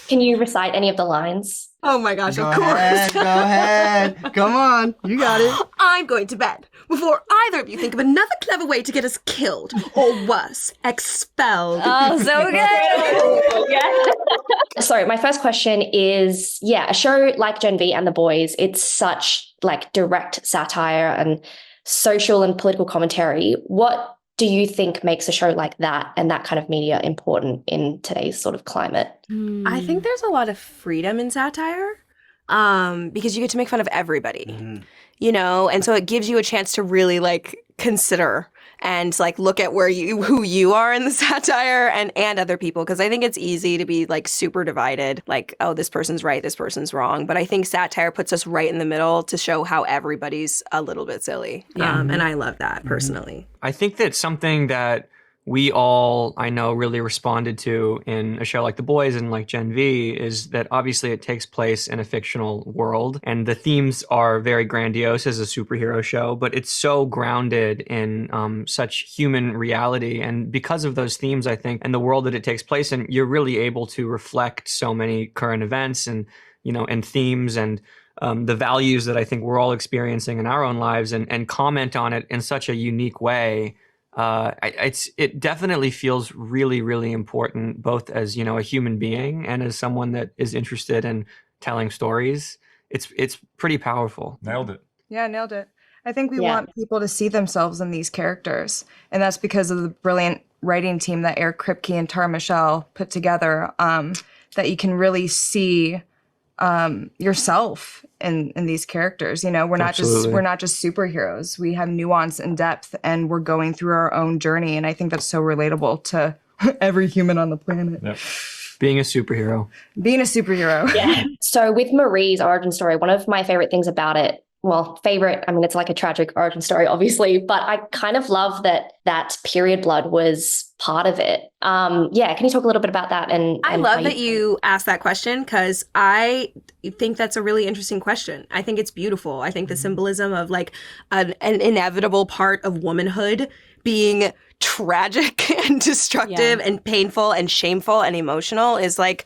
Can you recite any of the lines? Oh my gosh, Go of course. ahead, go ahead. Come on, you got it. I'm going to bed before either of you think of another clever way to get us killed, or worse, expelled. Oh, so good. Yeah. So my first question is, a show like Gen V and The Boys, it's such like direct satire and social and political commentary. What do you think makes a show like that and that kind of media important in today's sort of climate? I think there's a lot of freedom in satire, because you get to make fun of everybody, you know, and so it gives you a chance to really like consider and like look at who you are in the satire and other people, because I think it's easy to be like super divided, like, oh, this person's right, this person's wrong. But I think satire puts us right in the middle to show how everybody's a little bit silly. And I love that personally. I think that's something that we all, I know, really responded to in a show like The Boys and like Gen V is that obviously it takes place in a fictional world and the themes are very grandiose as a superhero show, but it's so grounded in such human reality. And because of those themes, I think, and the world that it takes place in, you're really able to reflect so many current events and, you know, and themes and the values that I think we're all experiencing in our own lives and comment on it in such a unique way. It definitely feels really, really important, both as, you know, a human being and as someone that is interested in telling stories. It's pretty powerful. Nailed it. Yeah, nailed it. I think we want people to see themselves in these characters. And that's because of the brilliant writing team that Eric Kripke and Tara Michelle put together, that you can really see yourself in these characters. You know, we're not just superheroes. We have nuance and depth, and we're going through our own journey. And I think that's so relatable to every human on the planet. Yep. Being a superhero. Yeah. So with Marie's origin story, one of my favorite things about it, I mean, it's like a tragic origin story, obviously, but I kind of love that period blood was part of it. Can you talk a little bit about that? And I love that you asked that question, because I think that's a really interesting question. I think it's beautiful. I think the symbolism of like an inevitable part of womanhood being tragic and destructive and painful and shameful and emotional is like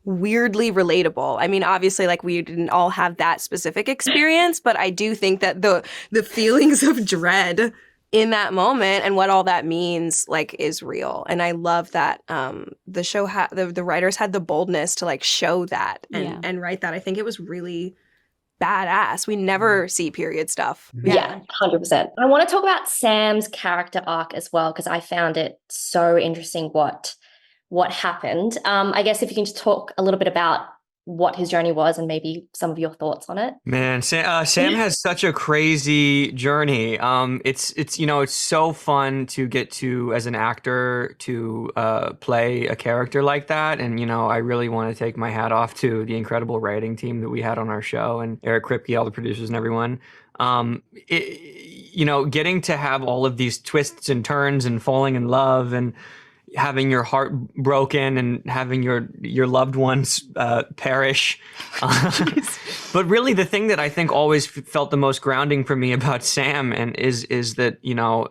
weirdly relatable. I mean, obviously, like, we didn't all have that specific experience, but I do think that the feelings of dread in that moment and what all that means, like, is real. And I love that the show the writers had the boldness to like show that and write that. I think it was really badass. We never see period stuff. Yeah, 100%. I want to talk about Sam's character arc as well, because I found it so interesting what happened. I guess if you can just talk a little bit about what his journey was and maybe some of your thoughts on it. Man, Sam has such a crazy journey. It's you know, it's so fun to get to, as an actor, to play a character like that. And, you know, I really want to take my hat off to the incredible writing team that we had on our show, and Eric Kripke, all the producers and everyone. You know, getting to have all of these twists and turns and falling in love and having your heart broken and having your loved ones perish. But really the thing that I think always felt the most grounding for me about Sam is that, you know,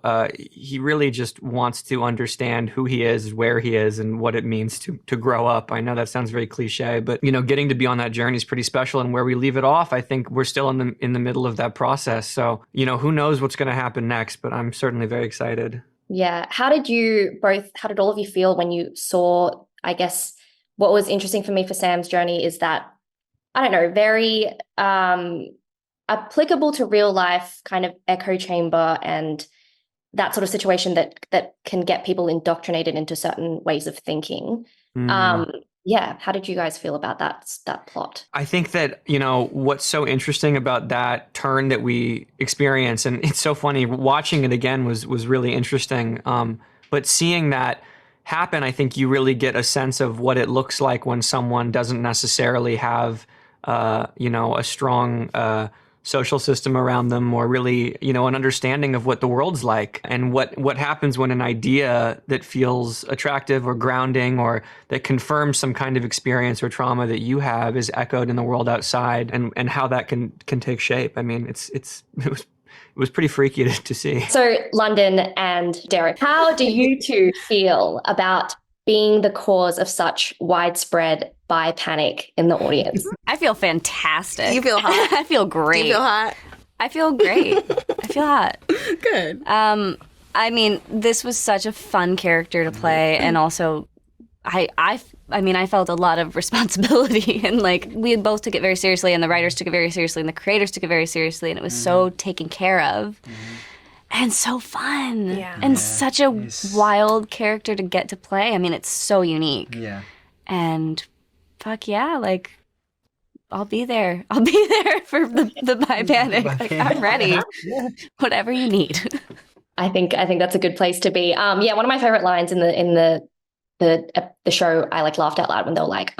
he really just wants to understand who he is, where he is, and what it means to grow up. I know that sounds very cliche, but, you know, getting to be on that journey is pretty special. And where we leave it off, I think we're still in the middle of that process. So, you know, who knows what's going to happen next, but I'm certainly very excited. Yeah. How did all of you feel when you saw, I guess, what was interesting for me for Sam's journey is that, I don't know, very applicable to real life kind of echo chamber and that sort of situation that can get people indoctrinated into certain ways of thinking. How did you guys feel about that plot? I think that, you know, what's so interesting about that turn that we experience, and it's so funny, watching it again was really interesting. But seeing that happen, I think you really get a sense of what it looks like when someone doesn't necessarily have, you know, a strong social system around them, or really, you know, an understanding of what the world's like, and what happens when an idea that feels attractive or grounding or that confirms some kind of experience or trauma that you have is echoed in the world outside, and how that can take shape. I mean, it was pretty freaky to see. So London and Derek, how do you two feel about being the cause of such widespread bi panic in the audience? I feel fantastic. You feel hot? I feel great. Do you feel hot? I feel great. I feel hot. Good. I mean, this was such a fun character to play, and also, I mean, I felt a lot of responsibility, and like we both took it very seriously, and the writers took it very seriously, and the creators took it very seriously, and it was so taken care of, and so fun, and such a wild character to get to play. I mean, it's so unique. Yeah. And fuck yeah, like I'll be there. I'll be there for the bi panic. Like, I'm ready. Whatever you need. I think that's a good place to be. One of my favorite lines in the show, I like laughed out loud when they were like,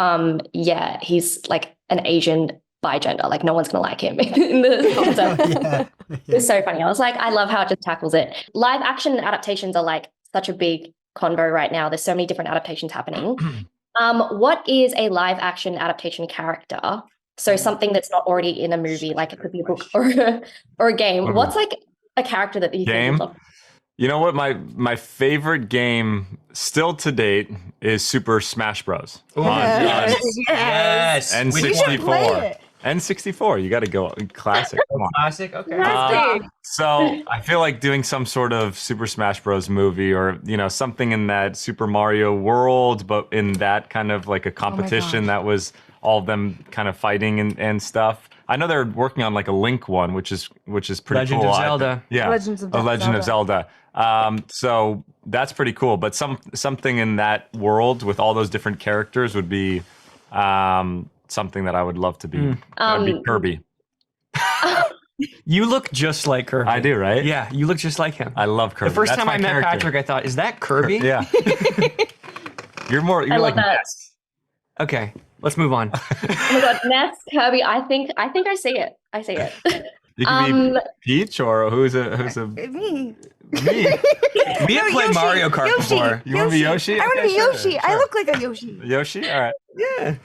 he's like an Asian bi-gender, like no one's gonna like him in the concept. It was so funny. I was like, I love how it just tackles it. Live action adaptations are like such a big convo right now. There's so many different adaptations happening. What is a live action adaptation character? So something that's not already in a movie, like it could be a book or a game. What's like a character that you think you'd love? You know what? My favorite game still to date is Super Smash Bros. Yes. N64. N64. You got to go classic. Come on. Classic. Okay. So I feel like doing some sort of Super Smash Bros. Movie, or something in that Super Mario world, but in that kind of like a competition that was all of them kind of fighting and stuff. I know they're working on like a Link one, which is pretty Legend cool. of Zelda. Yeah, Legend of Zelda. So that's pretty cool. But something in that world with all those different characters would be something that I would love to be. That would be Kirby. You look just like Kirby. I do, right? Yeah, you look just like him. I love Kirby. The first That's time my I met character. Patrick, I thought, is that Kirby? Yeah. You're I love like that. Ness. Okay, let's move on. Oh my god, Ness, Kirby. I think I see it. I see it. You can be Peach, or who's a Me. me? We have played Yoshi, Mario Kart Yoshi. before. You want to be Yoshi? I want to Okay, be sure, Yoshi. sure. I look like a Yoshi. Yoshi. All right. Yeah.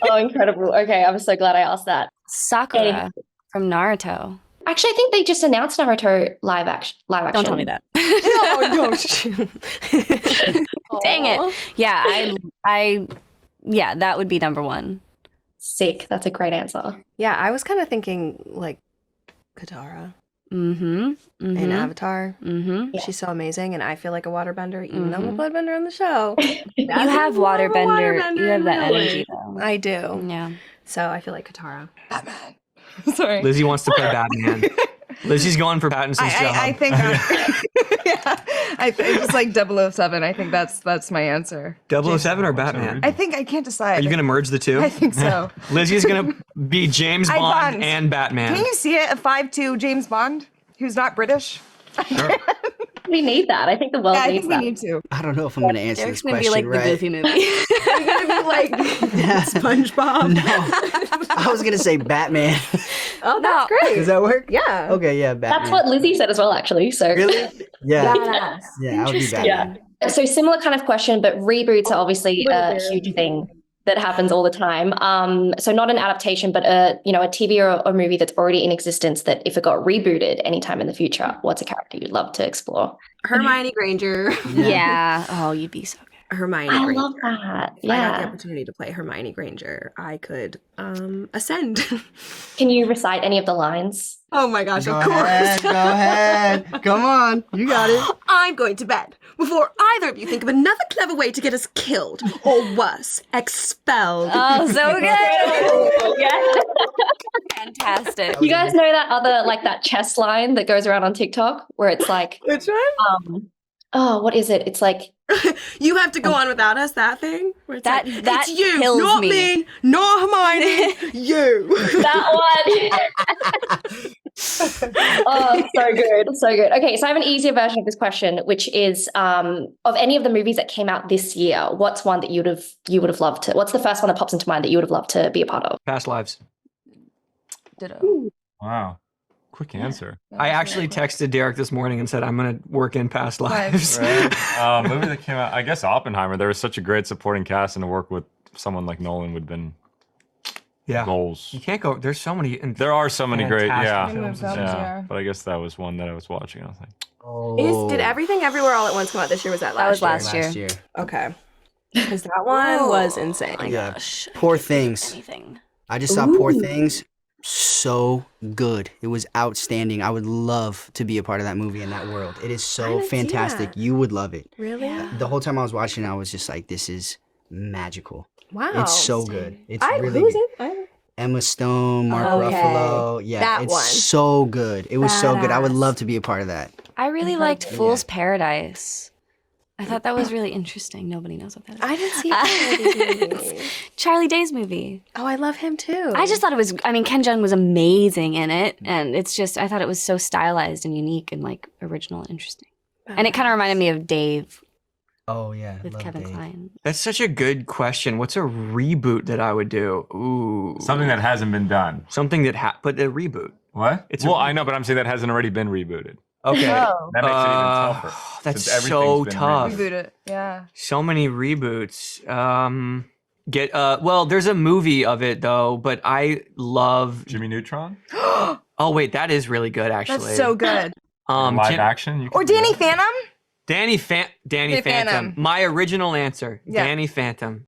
Oh, incredible. Okay, I'm so glad I asked that. Sakura from Naruto. Actually, I think they just announced Naruto live action. Don't tell me that. Dang it. Yeah, I that would be number one. Sick. That's a great answer. Yeah, I was kind of thinking like Katara in Avatar. Yeah. She's so amazing, and I feel like a waterbender, even though I'm a bloodbender on the show. You have waterbender. You have that really. energy though. I do. Yeah. So I feel like Katara. Batman. Sorry. Lizzie wants to play Batman. Lizzie's going for Pattinson's job. I think I think it's like 007. I think that's my answer. 007 or Batman? I think I can't decide. Are you going to merge the two? I think so. Lizzie's going to be James Bond Bond. and Batman. Can you see it? A 5'2" James Bond who's not British? Sure. We need that. I think the world Yeah, I needs think we that. need to. I don't know if I'm going to answer Derek's this gonna be question like the right. Goofy movie. Are you gonna be like SpongeBob? No, I was going to say Batman. Oh, that's great. Does that work? Yeah. Okay, yeah, Batman. That's what Lizzie said as well, actually. So Really? Yeah. Badass. Yeah, I would be Interesting. Batman. So similar kind of question, but reboots are obviously a huge thing that happens all the time. So not an adaptation, but a TV or a movie that's already in existence that if it got rebooted anytime in the future, what's a character you'd love to explore? Hermione Granger. Yeah. Oh, you'd be so good. Hermione I Granger. love that. If I got the Yeah. opportunity to play Hermione Granger, I could ascend. Can you recite any of the lines? Oh my gosh, Go of course. ahead, go ahead. Come on, you got it. I'm going to bed before either of you think of another clever way to get us killed, or worse, expelled. Oh, so good. Yeah. Fantastic. You guys know that other like that chess line that goes around on TikTok where it's like, Which one? what is it? It's like You have to go on without us, that thing? Where it's That- like, that it's you, kills not me. not Hermione, you. that one. Oh, so good. So good. Okay, so I have an easier version of this question, which is of any of the movies that came out this year, what's one that you would have loved to? What's the first one that pops into mind that you would have loved to be a part of? Past lives. Ditto. Wow. Quick answer. I actually texted Derek this morning and said, I'm going to work in past lives. Right. Movie that came out, I guess Oppenheimer. There was such a great supporting cast, and to work with someone like Nolan would have been Yeah. goals. You can't go. There's so many. There are so many great, fantastic yeah. films. Films, Yeah. But I guess that was one that I was watching. I was like, Oh, Did Everything Everywhere All at Once come out this year? Was that That was last year? last year. Okay. Because that one was insane. Oh my Yeah. gosh. I Poor can't think of Things. Anything. I just saw Poor Things. So good. It was outstanding. I would love to be a part of that movie in that world. It is I so didn't see fantastic. that. You would love it. Really? The whole time I was watching, I was just like, this is magical. Wow. It's so good. It's really who's good. it? Emma Stone, Mark Okay. Ruffalo. Yeah, That it's one. so good. It was so good. I would Badass. love to be a part of that. I really heard liked that. Fool's Paradise. I thought that was really interesting. Nobody knows what that is. I didn't see that. Charlie Day's movie. Oh, I love him too. I just thought it was, I mean, Ken Jeong was amazing in it. And it's just, I thought it was so stylized and unique and like original and interesting. And it kind of reminded me of Dave Oh, yeah. with love Kevin Dave. Kline. That's such a good question. What's a reboot that I would do? Ooh, Something that hasn't been done. something that but a reboot. What? It's a well, I know, but I'm saying that hasn't already been rebooted. Okay, Oh. That makes it even tougher. that's since so everything's been tough. Reboot it. Yeah. So many reboots. Well, there's a movie of it though, but I love. Jimmy Neutron? Oh wait, that is really good actually. That's so good. Live Jim- action? You Or could do Danny that. Phantom? Danny Danny Phantom. Phantom. My original answer. Yeah. Danny Phantom.